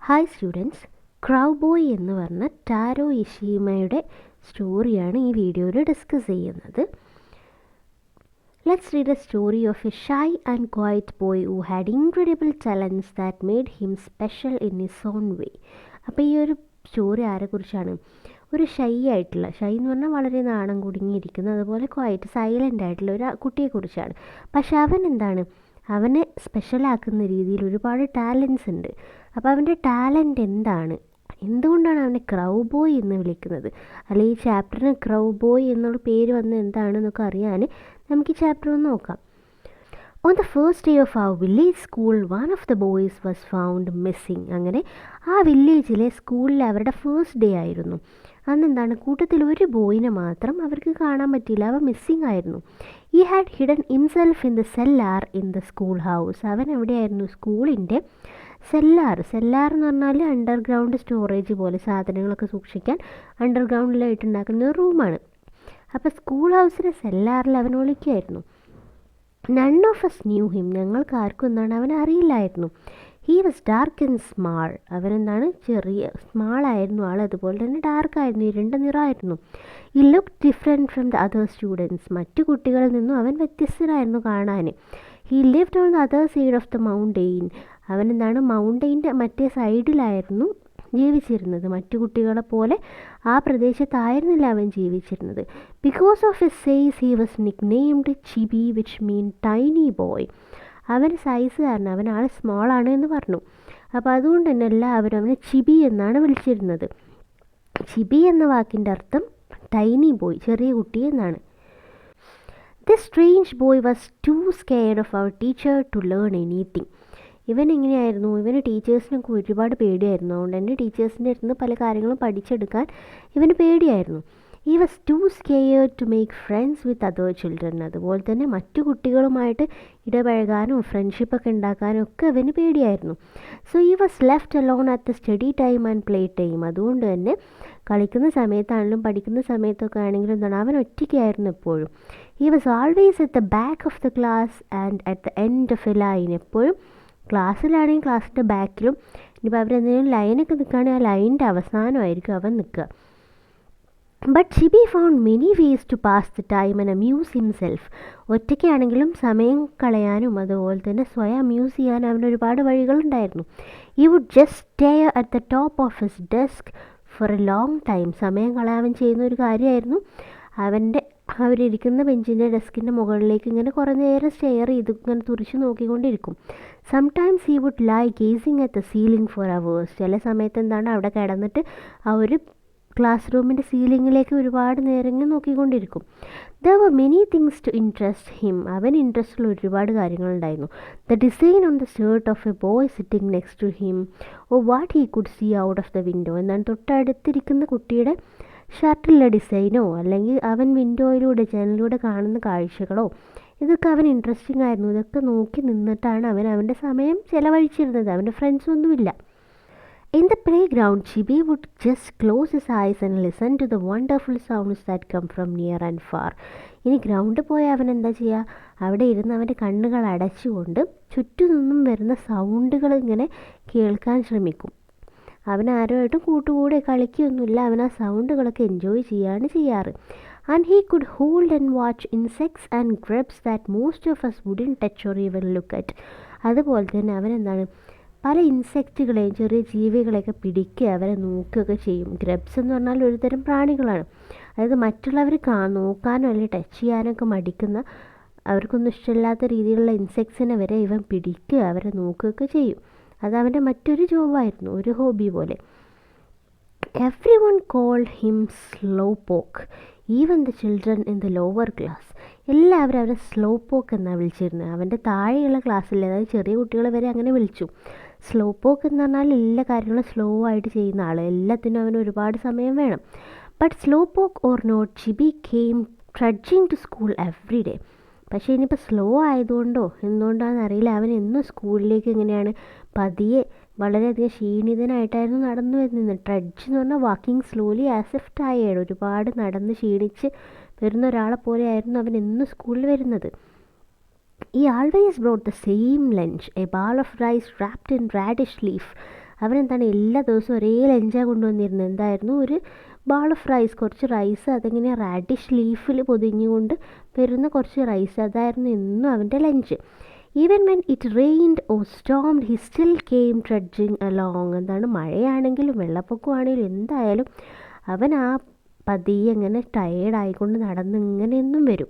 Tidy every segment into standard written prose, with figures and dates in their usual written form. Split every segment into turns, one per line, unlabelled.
Hi students, ക്രൗബോയ് എന്ന് പറഞ്ഞ tarot ഇഷിമയുടെ സ്റ്റോറിയാണ് ഈ വീഡിയോയിൽ ഡിസ്കസ് ചെയ്യുന്നത്. Let's read A story of A shy and quiet boy who had incredible talents that made him special in his own വേ. അപ്പോൾ ഈ ഒരു സ്റ്റോറി ആരെക്കുറിച്ചാണ്? ഒരു ഷൈ എന്ന് പറഞ്ഞാൽ വളരെ നാണം കുടുങ്ങിയിരിക്കുന്ന, അതുപോലെ ക്വയറ്റ് സൈലൻ്റ് ആയിട്ടുള്ള ഒരു കുട്ടിയെക്കുറിച്ചാണ്. പക്ഷെ അവനെ സ്പെഷ്യലാക്കുന്ന രീതിയിൽ ഒരുപാട് ടാലൻസ് ഉണ്ട്. അപ്പോൾ അവൻ്റെ ടാലൻറ്റ് എന്തുകൊണ്ടാണ് അവനെ ക്രൗബോയ് എന്ന് വിളിക്കുന്നത്, അല്ലെങ്കിൽ ഈ ചാപ്റ്ററിന് ക്രൗബോയ് എന്നുള്ള പേര് വന്നത് എന്താണെന്നൊക്കെ അറിയാൻ നമുക്ക് ഈ ചാപ്റ്റർ ഒന്ന് നോക്കാം. On the first day of our village school, one of the boys was found missing. അങ്ങനെ ആ വില്ലേജിലെ സ്കൂളിൽ അവരുടെ ഫസ്റ്റ് ഡേ ആയിരുന്നു. കൂട്ടത്തിൽ ഒരു ബോയിനെ മാത്രം അവർക്ക് കാണാൻ പറ്റിയില്ല. അവൻ മിസ്സിങ് ആയിരുന്നു. He had hidden himself in the cellar in the school house. അവൻ എവിടെയായിരുന്നു? സ്കൂളിൻ്റെ സെല്ലാർ എന്ന് പറഞ്ഞാൽ അണ്ടർഗ്രൗണ്ട് സ്റ്റോറേജ് പോലെ സാധനങ്ങളൊക്കെ സൂക്ഷിക്കാൻ അണ്ടർഗ്രൗണ്ടിലായിട്ട് ഉണ്ടാക്കുന്ന ഒരു റൂമാണ്. അപ്പോൾ സ്കൂൾ ഹൗസിലെ സെല്ലാറിൽ അവൻ ഒളിക്കുകയായിരുന്നു. None of us knew him. ഞങ്ങൾക്ക് ആർക്കും അവനെ അറിയില്ലായിരുന്നു. He was dark and small. ചെറിയ സ്മാളായിരുന്നു ആൾ, അതുപോലെ തന്നെ ഡാർക്കായിരുന്നു, ഇരുണ്ട നിറമായിരുന്നു. He look different from the other students. മറ്റു കുട്ടികളിൽ നിന്നും അവൻ വ്യത്യസ്തനായിരുന്നു കാണാൻ. He lived on the other side of the mountain. മൗണ്ടെയിൻ്റെ മറ്റേ സൈഡിലായിരുന്നു ജീവിച്ചിരുന്നത്. മറ്റു കുട്ടികളെ പോലെ ആ പ്രദേശത്തായിരുന്നില്ല അവൻ ജീവിച്ചിരുന്നത്. Because of his size he was nicknamed Chibi, which mean tiny boy. അവൻ സൈസ് കാരണം അവൻ സ്മോൾ ആണ് എന്ന് പറഞ്ഞു. അപ്പോൾ അതുകൊണ്ട് തന്നെ എല്ലാവരും അവനെ ചിബി എന്നാണ് വിളിച്ചിരുന്നത്. ചിബി എന്ന വാക്കിൻ്റെ അർത്ഥം ടൈനി ബോയ്, ചെറിയ കുട്ടി എന്നാണ്. This strange boy was too scared of our teacher to learn anything. ഇവന് ടീച്ചേഴ്സിനൊക്കെ ഒരുപാട് പേടിയായിരുന്നു. അതുകൊണ്ട് തന്നെ ടീച്ചേഴ്സിൻ്റെ അടുത്ത് പല കാര്യങ്ങളും പഠിച്ചെടുക്കാൻ ഇവന് പേടിയായിരുന്നു. He was too scared to make friends with other children. അതുപോലെ തന്നെ മറ്റു കുട്ടികളുമായിട്ട് ഇടപഴകാനും ഫ്രണ്ട്ഷിപ്പൊക്കെ ഉണ്ടാക്കാനും ഒക്കെ അവന് പേടിയായിരുന്നു. So he was left alone at the study time and play time. അതുകൊണ്ട് തന്നെ കളിക്കുന്ന സമയത്താണെങ്കിലും പഠിക്കുന്ന സമയത്തൊക്കെ ആണെങ്കിലും അവൻ ഒറ്റയ്ക്കായിരുന്നു എപ്പോഴും. He was always at the back of the class and at the end of A line. എപ്പോഴും ക്ലാസ്സിലാണെങ്കിൽ ക്ലാസ്സിൻ്റെ ബാക്കിലും, ഇനിയിപ്പോൾ അവരെന്തെങ്കിലും ലൈനൊക്കെ നിൽക്കുകയാണെങ്കിൽ ആ ലൈനിൻ്റെ അവസാനമായിരിക്കും അവൻ നിൽക്കുക. But Chibi found many ways to pass the time and amuse himself. ഒറ്റയ്ക്കാണെങ്കിലും സമയം കളയാനും അതുപോലെ തന്നെ സ്വയം അമ്യൂസ് ചെയ്യാനും അവന് ഒരുപാട് വഴികളുണ്ടായിരുന്നു. He would just stay at the top of his desk for a long time. സമയം കളയാൻ ചെയ്യുന്ന ഒരു കാര്യമായിരുന്നു അവരിയ്ക്കുന്ന ബെഞ്ചിൻ്റെ ഡെസ്കിൻ്റെ മുകളിലേക്ക് ഇങ്ങനെ കുറേ നേരം സ്റ്റെയർ ചെയ്ത് ഇങ്ങനെ തുറിച്ച് നോക്കിക്കൊണ്ടിരിക്കും. Sometimes he would lie gazing at the ceiling for hours. ചില സമയത്ത് അവിടെ കിടന്നിട്ട് ആ ഒരു ക്ലാസ് റൂമിൻ്റെ സീലിങ്ങിലേക്ക് ഒരുപാട് നേരം ഇങ്ങനെ നോക്കിക്കൊണ്ടിരിക്കും. There were many things to interest him. അവൻ ഇൻട്രസ്റ്റുള്ള ഒരുപാട് കാര്യങ്ങളുണ്ടായിരുന്നു. The design on the shirt of a boy sitting next to him, or what he could see out of the window. തൊട്ടടുത്തിരിക്കുന്ന കുട്ടിയുടെ ഷർട്ടിലുള്ള ഡിസൈനോ അല്ലെങ്കിൽ അവൻ വിൻഡോയിലൂടെ ജനലിലൂടെ കാണുന്ന കാഴ്ചകളോ ഇതൊക്കെ അവൻ ഇൻട്രസ്റ്റിംഗ് ആയിരുന്നു. ഇതൊക്കെ നോക്കി നിന്നിട്ടാണ് അവൻ്റെ സമയം ചിലവഴിച്ചിരുന്നത്. അവൻ്റെ ഫ്രണ്ട്സൊന്നുമില്ല. In the playground, Chibi would just close his eyes and listen to the wonderful sounds that come from near and far. ഇനി ഗ്രൗണ്ടിൽ പോയ അവൻ എന്താ ചെയ്യുക? അവിടെ ഇരുന്ന് അവൻ്റെ കണ്ണുകൾ അടച്ചുകൊണ്ട് ചുറ്റും നിന്നും വരുന്ന സൗണ്ടുകൾ ഇങ്ങനെ കേൾക്കാൻ ശ്രമിക്കും. അവൻ ആരുമായിട്ടും കൂട്ടുകൂടെ കളിക്കുകയൊന്നുമില്ല. അവൻ ആ സൗണ്ടുകളൊക്കെ എൻജോയ് ചെയ്യാണ് ചെയ്യാറ്. And he could hold and watch insects and grubs that most of us wouldn't touch or even look at. അതുപോലെ തന്നെ അവൻ പല ഇൻസെക്റ്റുകളെയും ചെറിയ ജീവികളെയൊക്കെ പിടിക്കുക, അവരെ നോക്കുകയൊക്കെ ചെയ്യും. ഗ്രബ്സ് എന്ന് പറഞ്ഞാൽ ഒരുതരം പ്രാണികളാണ്. അതായത് മറ്റുള്ളവർ നോക്കാനോ അല്ലെങ്കിൽ ടച്ച് ചെയ്യാനൊക്കെ മടിക്കുന്ന, അവർക്കൊന്നും ഇഷ്ടമില്ലാത്ത രീതിയിലുള്ള ഇൻസെക്ട്സിനെ വരെ ഇവൻ പിടിക്കുക, അവരെ നോക്കുകയൊക്കെ ചെയ്യും. അതവൻ്റെ മറ്റൊരു ജോബായിരുന്നു, ഒരു ഹോബി പോലെ. Everyone called him slow poke, even the children in the lower class. എല്ലാവരും അവരെ സ്ലോ പോക്ക് എന്നാണ് വിളിച്ചിരുന്നത്. അവൻ്റെ താഴെയുള്ള ക്ലാസ്സിൽ, അതായത് ചെറിയ കുട്ടികളെ വരെ അങ്ങനെ വിളിച്ചു. സ്ലോ പോക്ക് എന്ന് പറഞ്ഞാൽ എല്ലാ കാര്യങ്ങളും സ്ലോ ആയിട്ട് ചെയ്യുന്ന ആൾ, എല്ലാത്തിനും അവന് ഒരുപാട് സമയം വേണം. But slowpoke or not, Chibi came trudging to school every day. പക്ഷേ ഇനിയിപ്പോൾ സ്ലോ ആയതുകൊണ്ടോ എന്തുകൊണ്ടാണെന്ന് അറിയില്ല, അവൻ എന്നും സ്കൂളിലേക്ക് ഇങ്ങനെയാണ് പതിയെ വളരെയധികം ക്ഷീണിതനായിട്ടായിരുന്നു നടന്നു വരുന്നത്. ട്രഡ്ജ് എന്ന് പറഞ്ഞാൽ walking slowly as if tired. ഒരുപാട് നടന്ന് ക്ഷീണിച്ച് വരുന്ന ഒരാളെ പോലെയായിരുന്നു അവൻ എന്നും സ്കൂളിൽ വരുന്നത്. He always brought the same lunch, a ball of rice wrapped in radish leaf. അവനെന്താണ് എല്ലാ ദിവസവും ഒരേ ലഞ്ചാണ് കൊണ്ടുവന്നിരുന്നത്. എന്തായിരുന്നു, ഒരു ബൗൾ ഓഫ് റൈസ്, കുറച്ച് റൈസ്, അതിങ്ങനെ റാഡിഷ് ലീഫിൽ പൊതിഞ്ഞുകൊണ്ട് വരുന്ന കുറച്ച് റൈസ്, അതായിരുന്നു എന്നും അവൻ്റെ lunch. Even when it rained or stormed he still came trudging along. എന്താണ്, മഴയാണെങ്കിലും വെള്ളപ്പൊക്കമാണെങ്കിലും എന്തായാലും അവൻ ആ പതിയെ ഇങ്ങനെ ടയേർഡായിക്കൊണ്ട് നടന്ന് ഇങ്ങനെ എന്നും വരും.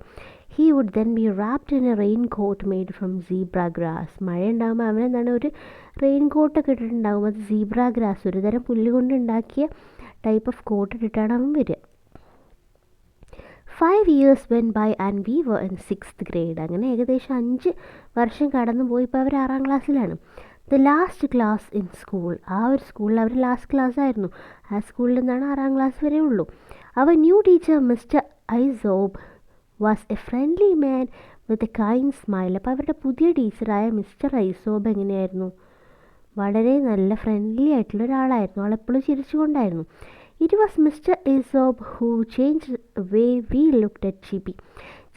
He would then be wrapped in a raincoat made from zebra grass. മഴ ഉണ്ടാകുമ്പോൾ അവനെന്താണ് ഒരു റെയിൻ കോട്ടൊക്കെ ഇട്ടിട്ടുണ്ടാകും. അത് സീബ്ര ഗ്രാസ്, ഒരു തരം പുല്ല് കൊണ്ട് ഉണ്ടാക്കിയ ടൈപ്പ് ഓഫ് കോട്ട് ഇട്ടിട്ടാണ് അവൻ വരിക. 5 years went by and we were in 6th grade. അങ്ങനെ ഏകദേശം 5 വർഷം കടന്നു പോയി. ഇപ്പോൾ അവർ 6ാം ക്ലാസ്സിലാണ്. The last class in school. ആ ഒരു സ്കൂളിൽ അവർ ലാസ്റ്റ് ക്ലാസ് ആയിരുന്നു. ആ സ്കൂളിൽ നിന്നാണ് 6ാം ക്ലാസ് വരെ ഉള്ളൂ. അവർ new teacher Mr Isobe was a friendly man with a kind smile. അപ്പോൾ അവരുടെ പുതിയ ടീച്ചറായ മിസ്റ്റർ ഐസോബ് എങ്ങനെയായിരുന്നു? വളരെ നല്ല ഫ്രണ്ട്ലി ആയിട്ടുള്ള ഒരാളായിരുന്നു. ആളെപ്പോഴും ചിരിച്ചുകൊണ്ടായിരുന്നു. It was Mr. Aesop who changed the way we looked at Chibi.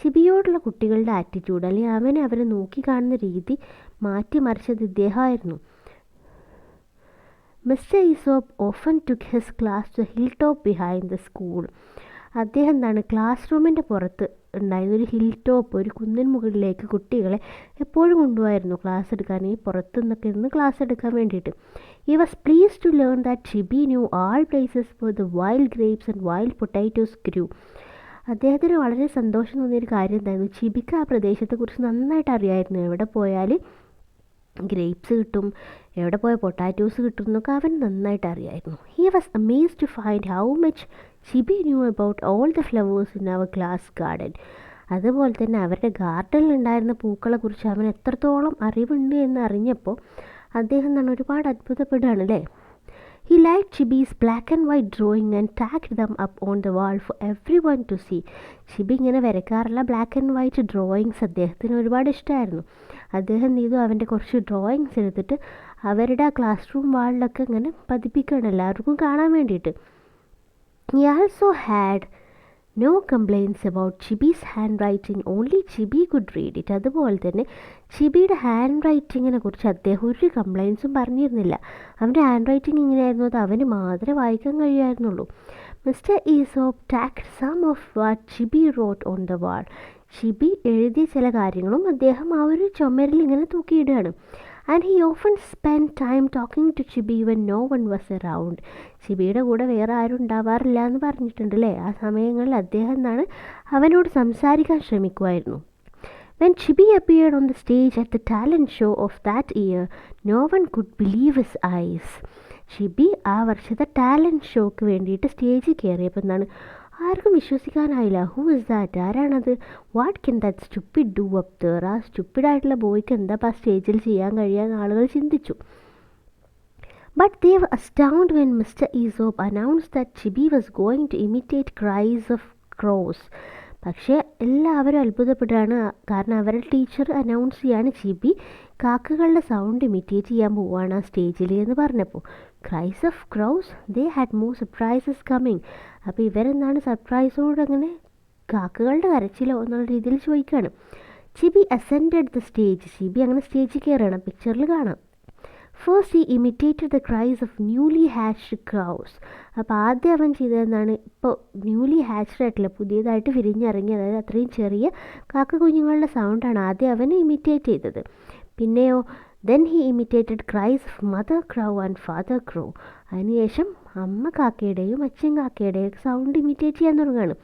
ചിബിയോടുള്ള കുട്ടികളുടെ ആറ്റിറ്റ്യൂഡ്, അല്ലെങ്കിൽ അവരെ നോക്കിക്കാണുന്ന രീതി മാറ്റിമറിച്ചത് ഇദ്ദേഹമായിരുന്നു. Mr Isobe often took his class to hill top behind the school. അദ്ദേഹം എന്താണ്, ക്ലാസ് റൂമിൻ്റെ പുറത്ത് ഉണ്ടായിരുന്ന ഒരു ഹിൽ ടോപ്പ്, ഒരു കുന്നിൻ മുകളിലേക്ക് കുട്ടികളെ എപ്പോഴും കൊണ്ടുപോയിരുന്നു ക്ലാസ് എടുക്കാൻ, ഈ പുറത്തു നിന്നൊക്കെ ഇരുന്ന് ക്ലാസ് എടുക്കാൻ വേണ്ടിയിട്ട്. He was pleased to learn that Chibi knew all places where the wild grapes and wild potatoes grew. അദ്ദേഹത്തിന് വളരെ സന്തോഷം തോന്നിയൊരു കാര്യം എന്തായിരുന്നു, ചിബിക്ക് ആ പ്രദേശത്തെക്കുറിച്ച് നന്നായിട്ട് അറിയായിരുന്നു. എവിടെ പോയാൽ ഗ്രേപ്സ് കിട്ടും, എവിടെ പോയാൽ പൊട്ടാറ്റോസ് കിട്ടും എന്നൊക്കെ അവൻ നന്നായിട്ട് അറിയായിരുന്നു. He was amazed to find how much Chibi knew about all the flowers in our class garden. അതുപോലെ തന്നെ അവരുടെ ഗാർഡനിൽ ഉണ്ടായിരുന്ന പൂക്കളെക്കുറിച്ച് അവൻ എത്രത്തോളം അറിവുണ്ട് എന്ന് അറിഞ്ഞപ്പോൾ അദ്ദേഹം തന്നെ ഒരുപാട് അത്ഭുതപ്പെടുകയാണ് അല്ലേ. He liked Chibi's black and white drawing and tacked them up on the wall for everyone to see. ചിബി ഇങ്ങനെ വരയ്ക്കാറുള്ള ബ്ലാക്ക് ആൻഡ് വൈറ്റ് ഡ്രോയിങ്സ് അദ്ദേഹത്തിന് ഒരുപാട് ഇഷ്ടമായിരുന്നു. അദ്ദേഹം ചെയ്തു, അവൻ്റെ കുറച്ച് ഡ്രോയിങ്സ് എടുത്തിട്ട് അവരുടെ ആ ക്ലാസ് റൂം വാളിലൊക്കെ ഇങ്ങനെ പതിപ്പിക്കുകയാണ് എല്ലാവർക്കും കാണാൻ വേണ്ടിയിട്ട്. He also had no complaints about Chibi's handwriting. Only Chibi could read it. അതുപോലെ തന്നെ ചിബിയുടെ ഹാൻഡ് റൈറ്റിങ്ങിനെ കുറിച്ച് അദ്ദേഹം ഒരു കംപ്ലയിൻസും പറഞ്ഞിരുന്നില്ല. അവൻ്റെ ഹാൻഡ് റൈറ്റിംഗ് എങ്ങനെയായിരുന്നു, അത് അവന് മാത്രമേ വായിക്കാൻ കഴിയുമായിരുന്നുള്ളൂ. Mr Isobe tacked some of what Chibi wrote on the wall. Chibi എഴുതിയ ചില കാര്യങ്ങളും അദ്ദേഹം ആ ഒരു ചുമരിൽ ഇങ്ങനെ തൂക്കിയിടുകയാണ്. And he often spend time talking to Chibi when no one was around. ചിബിയുടെ കൂടെ വേറെ ആരും ഉണ്ടാവാറില്ല എന്ന് പറഞ്ഞിട്ടുണ്ട് അല്ലേ. ആ സമയങ്ങളിൽ അദ്ദേഹം എന്താണ് അവനോട് സംസാരിക്കാൻ ശ്രമിക്കുമായിരുന്നു. When Chibi appeared on the stage at the talent show of that year, no one could believe his eyes. ചിബി ആ വർഷത്തെ ടാലൻറ്റ് ഷോക്ക് വേണ്ടിയിട്ട് സ്റ്റേജിൽ കയറിയപ്പോൾ എന്താണ് ആർക്കും വിശ്വസിക്കാനായില്ല. ഹൂ ഇസ് ദാറ്റ്, ആരാണത്? What can that stupid do up there. ആ സ്റ്റുപ്പിഡായിട്ടുള്ള ബോയ്ക്ക് എന്താ ആ സ്റ്റേജിൽ ചെയ്യാൻ കഴിയാന്ന് ആളുകൾ ചിന്തിച്ചു. But they were astounded when Mr. Aesop announced that Chibi was going to imitate cries of crows. പക്ഷേ എല്ലാവരും അത്ഭുതപ്പെടുകയാണ്. കാരണം അവരുടെ ടീച്ചർ അനൗൺസ് ചെയ്യാണ് ചിബി കാക്കകളുടെ സൗണ്ട് ഇമിറ്റേറ്റ് ചെയ്യാൻ പോവുകയാണ് ആ സ്റ്റേജിൽ എന്ന് പറഞ്ഞപ്പോൾ. Cries of crows, they had more surprises coming. അപ്പോൾ ഇവരെന്താണ് സർപ്രൈസോട് അങ്ങനെ കാക്കകളുടെ കരച്ചിലോ എന്നുള്ള രീതിയിൽ ചോദിക്കുകയാണ്. Chibi ascended the stage. ചിബി അങ്ങനെ സ്റ്റേജിൽ കയറണം, പിക്ചറിൽ കാണാം. First he imitated the cries of newly hatched crows. അപ്പോൾ ആദ്യം അവൻ ചെയ്തതെന്നാണ്, ഇപ്പോൾ ന്യൂലി ഹാച്ച്ഡ് ആയിട്ടുള്ള പുതിയതായിട്ട് വിരിഞ്ഞിറങ്ങി, അതായത് അത്രയും ചെറിയ കാക്ക കുഞ്ഞുങ്ങളുടെ സൗണ്ടാണ് ആദ്യം അവൻ ഇമിറ്റേറ്റ് ചെയ്തത്. പിന്നെയോ then he imitated cries of mother crow and father crow. അതിനുശേഷം അമ്മ കാക്കയുടെയും അച്ഛൻ കാക്കയുടെയും സൗണ്ട് ഇമിറ്റേറ്റ് ചെയ്യാൻ തുടങ്ങുകയാണ്.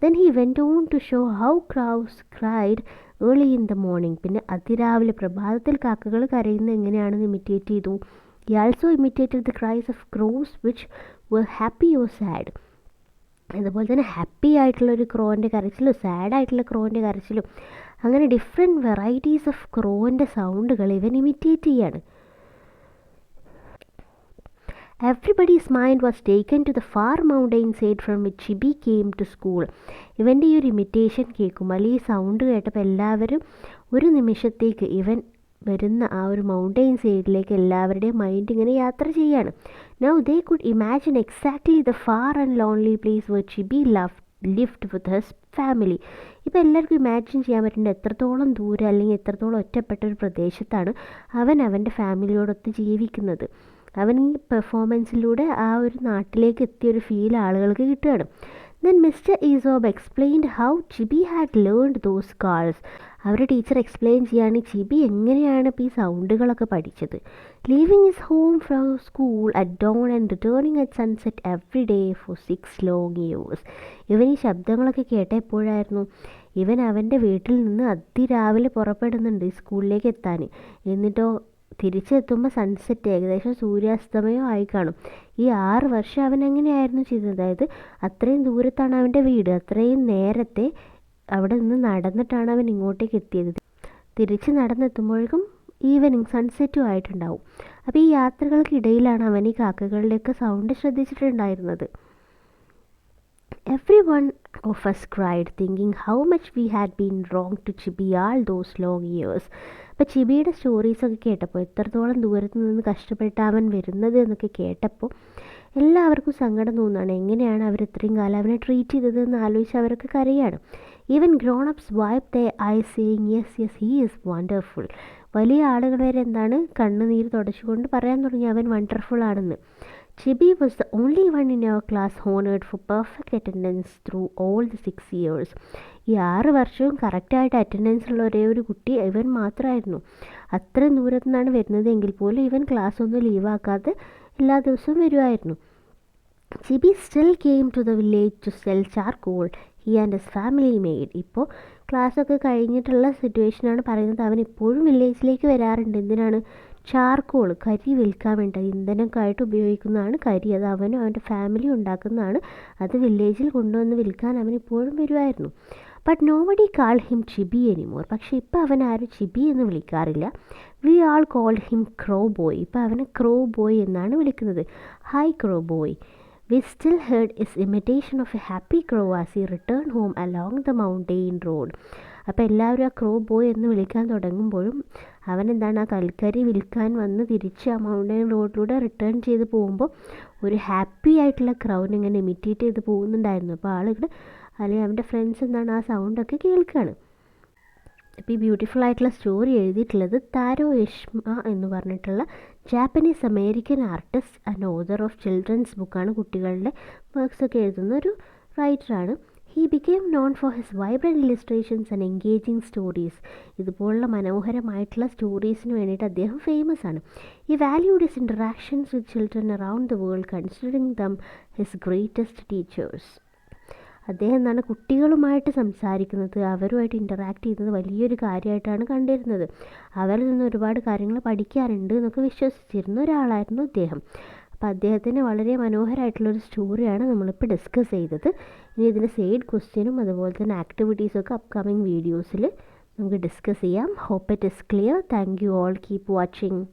Then he went on to show how crows cried early in the morning. പിന്നെ അതിരാവിലെ പ്രഭാതത്തിൽ കാക്കകൾ കരയുന്നത് എങ്ങനെയാണെന്ന് ഇമിറ്റേറ്റ് ചെയ്തു. He also imitated the cries of crows which were happy or sad. അതുപോലെ തന്നെ ഹാപ്പി ആയിട്ടുള്ള ഒരു ക്രോൻ്റെ കരച്ചിലും സാഡ് ആയിട്ടുള്ള ക്രോൻ്റെ കരച്ചിലും, അങ്ങനെ ഡിഫറെൻറ്റ് വെറൈറ്റീസ് ഓഫ് ക്രോൻ്റെ സൗണ്ടുകൾ ഇവൻ ഇമിറ്റേറ്റ് ചെയ്യാണ്. Everybody's mind was taken to the far mountain side from which Chibi came to school. ഇവൻ്റെ ഈ ഒരു ഇമിറ്റേഷൻ കേൾക്കുമ്പോൾ, അല്ലെങ്കിൽ ഈ സൗണ്ട് കേട്ടപ്പോൾ എല്ലാവരും ഒരു നിമിഷത്തേക്ക് ഇവൻ വരുന്ന ആ ഒരു മൗണ്ടെയിൻ സൈഡിലേക്ക് എല്ലാവരുടെയും മൈൻഡ് ഇങ്ങനെ യാത്ര ചെയ്യാണ്. Now they could imagine exactly the far and lonely place where Chibi lived with his family. ഇപ്പോൾ എല്ലാവർക്കും ഇമാജിൻ ചെയ്യാൻ പറ്റുന്നത് എത്രത്തോളം ദൂരം അല്ലെങ്കിൽ എത്രത്തോളം ഒറ്റപ്പെട്ട ഒരു പ്രദേശത്താണ് അവൻ അവൻ്റെ ഫാമിലിയോടൊത്ത് ജീവിക്കുന്നത്. അവൻ ഈ പെർഫോമൻസിലൂടെ ആ ഒരു നാട്ടിലേക്ക് എത്തിയൊരു ഫീൽ ആളുകൾക്ക് കിട്ടുകയാണ്. Then Mr Isobe explained how Chibi had learned those calls. അവരുടെ ടീച്ചർ എക്സ്പ്ലെയിൻ ചെയ്യാണ് ചിബി എങ്ങനെയാണ് ഇപ്പോൾ ഈ സൗണ്ടുകളൊക്കെ പഠിച്ചത്. Leaving his home from school at dawn and returning at sunset every day for 6 long years. ഇവൻ ഈ ശബ്ദങ്ങളൊക്കെ കേട്ട എപ്പോഴായിരുന്നു? ഇവൻ അവൻ്റെ വീട്ടിൽ നിന്ന് അതിരാവിലെ പുറപ്പെടുന്നുണ്ട് ഈ സ്കൂളിലേക്ക് എത്താൻ. എന്നിട്ടോ തിരിച്ചെത്തുമ്പോൾ സൺസെറ്റ് ഏകദേശം സൂര്യാസ്തമയം ആയി കാണും. ഈ 6 വർഷം അവൻ എങ്ങനെയായിരുന്നു ചെയ്തത്? അതായത് അത്രയും ദൂരത്താണ് അവൻ്റെ വീട്, അത്രയും നേരത്തെ അവിടെ നിന്ന് നടന്നിട്ടാണ് അവൻ ഇങ്ങോട്ടേക്ക് എത്തിയത്. തിരിച്ച് നടന്നെത്തുമ്പോഴേക്കും ഈവനിങ് സൺസെറ്റും ആയിട്ടുണ്ടാവും. അപ്പോൾ ഈ യാത്രകൾക്കിടയിലാണ് അവൻ ഈ കാക്കകളുടെയൊക്കെ sound ശ്രദ്ധിച്ചിട്ടുണ്ടായിരുന്നത്. Everyone of us cried, thinking how much we had been wrong to Chibi all those long years. അപ്പോൾ ചിബിയുടെ സ്റ്റോറീസൊക്കെ കേട്ടപ്പോൾ, എത്രത്തോളം ദൂരത്ത് നിന്ന് കഷ്ടപ്പെട്ട് അവൻ വരുന്നത് എന്നൊക്കെ കേട്ടപ്പോൾ എല്ലാവർക്കും സങ്കടം തോന്നുകയാണ്. എങ്ങനെയാണ് അവർ ഇത്രയും കാലം അവനെ ട്രീറ്റ് ചെയ്തതെന്ന് ആലോചിച്ച് അവരൊക്കെ കരയാണ്. Even grown ups wipe the eye saying yes yes he is wonderful. വലിയ ആളുകൾ വരെ എന്താണ് കണ്ണുനീര് തുടച്ചുകൊണ്ട് പറയാൻ തുടങ്ങി അവൻ വണ്ടർഫുൾ ആണെന്ന്. Chibi was the only one in our class honored for perfect attendance through all the 6 years. ഈ 6 വർഷവും കറക്റ്റായിട്ട് അറ്റൻഡൻസ് ഉള്ള ഒരേ ഒരു കുട്ടി ഇവൻ മാത്രമായിരുന്നു. അത്രയും ദൂരത്തു നിന്നാണ് വരുന്നത് എങ്കിൽ പോലും ഇവൻ ക്ലാസ് ഒന്നും ലീവാക്കാതെ എല്ലാ ദിവസവും വരുമായിരുന്നു. Chibi still came to the village to sell charcoal he and his family made. ഇപ്പോൾ ക്ലാസ്സൊക്കെ കഴിഞ്ഞിട്ടുള്ള സിറ്റുവേഷനാണ് പറയുന്നത്. അവൻ ഇപ്പോഴും വില്ലേജിലേക്ക് വരാറുണ്ട്. എന്തിനാണ്? ചാർക്കോൾ, കരി വിൽക്കാൻ വേണ്ടി, ഇന്ധനമൊക്കെ ആയിട്ട് ഉപയോഗിക്കുന്നതാണ് കരി. അത് അവനും അവൻ്റെ ഫാമിലി ഉണ്ടാക്കുന്നതാണ്. അത് വില്ലേജിൽ കൊണ്ടുവന്ന് വിൽക്കാൻ അവൻ ഇപ്പോഴും വരുമായിരുന്നു. But nobody call him Chibi anymore. പക്ഷേ ഇപ്പോൾ അവൻ ആരും ചിബി എന്ന് വിളിക്കാറില്ല. We all call him crow boy. ഇപ്പോൾ അവനെ ക്രോ ബോയ് എന്നാണ് വിളിക്കുന്നത്. Hi crow boy. We still heard his imitation of a happy crow as he returned home along the mountain road. അപ്പോൾ എല്ലാവരും ആ ക്രോ ബോയ് എന്ന് വിളിക്കാൻ തുടങ്ങുമ്പോഴും അവൻ എന്താണ്, ആ കൽക്കരി വിൽക്കാൻ വന്ന് തിരിച്ച് ആ മൗണ്ടൻ റോഡിലൂടെ റിട്ടേൺ ചെയ്ത് പോകുമ്പോൾ ഒരു ഹാപ്പി ആയിട്ടുള്ള ക്രൗൻ ഇങ്ങനെ ഇമിറ്റേറ്റ് ചെയ്ത് പോകുന്നുണ്ടായിരുന്നു. അപ്പോൾ ആളുകൾ അല്ലെങ്കിൽ അവൻ്റെ ഫ്രണ്ട്സ് എന്താണ് ആ സൗണ്ടൊക്കെ കേൾക്കുകയാണ്. അപ്പോൾ ഈ ബ്യൂട്ടിഫുൾ ആയിട്ടുള്ള സ്റ്റോറി എഴുതിയിട്ടുള്ളത് താരോ യഷ്മ എന്ന് പറഞ്ഞിട്ടുള്ള Japanese American artist and author of children's ബുക്കാണ്. കുട്ടികളുടെ വർക്ക്സൊക്കെ എഴുതുന്ന ഒരു റൈറ്ററാണ്. He became known for his vibrant illustrations and engaging stories. ഇതുപോലുള്ള മനോഹരമായിട്ടുള്ള സ്റ്റോറീസിന് വേണ്ടിയിട്ട് അദ്ദേഹം ഫേമസ് ആണ്. He valued his interactions with children around the world considering them his greatest teachers. അദ്ദേഹം എന്താണ് കുട്ടികളുമായിട്ട് സംസാരിക്കുന്നത്, അവരുമായിട്ട് ഇൻറ്ററാക്ട് ചെയ്യുന്നത് വലിയൊരു കാര്യമായിട്ടാണ് കണ്ടിരുന്നത്. അവരിൽ നിന്ന് ഒരുപാട് കാര്യങ്ങൾ പഠിക്കാറുണ്ട് എന്നൊക്കെ വിശ്വസിച്ചിരുന്ന ഒരാളായിരുന്നു അദ്ദേഹം. അപ്പോൾ അദ്ദേഹത്തിന് വളരെ മനോഹരമായിട്ടുള്ളൊരു സ്റ്റോറിയാണ് നമ്മളിപ്പോൾ ഡിസ്കസ് ചെയ്തത്. ഇനി ഇതിൻ്റെ സൈഡ് ക്വസ്റ്റ്യനും അതുപോലെ തന്നെ ആക്ടിവിറ്റീസൊക്കെ അപ്കമിങ് വീഡിയോസിൽ നമുക്ക് ഡിസ്കസ് ചെയ്യാം. Hope it is clear. Thank you all. Keep watching.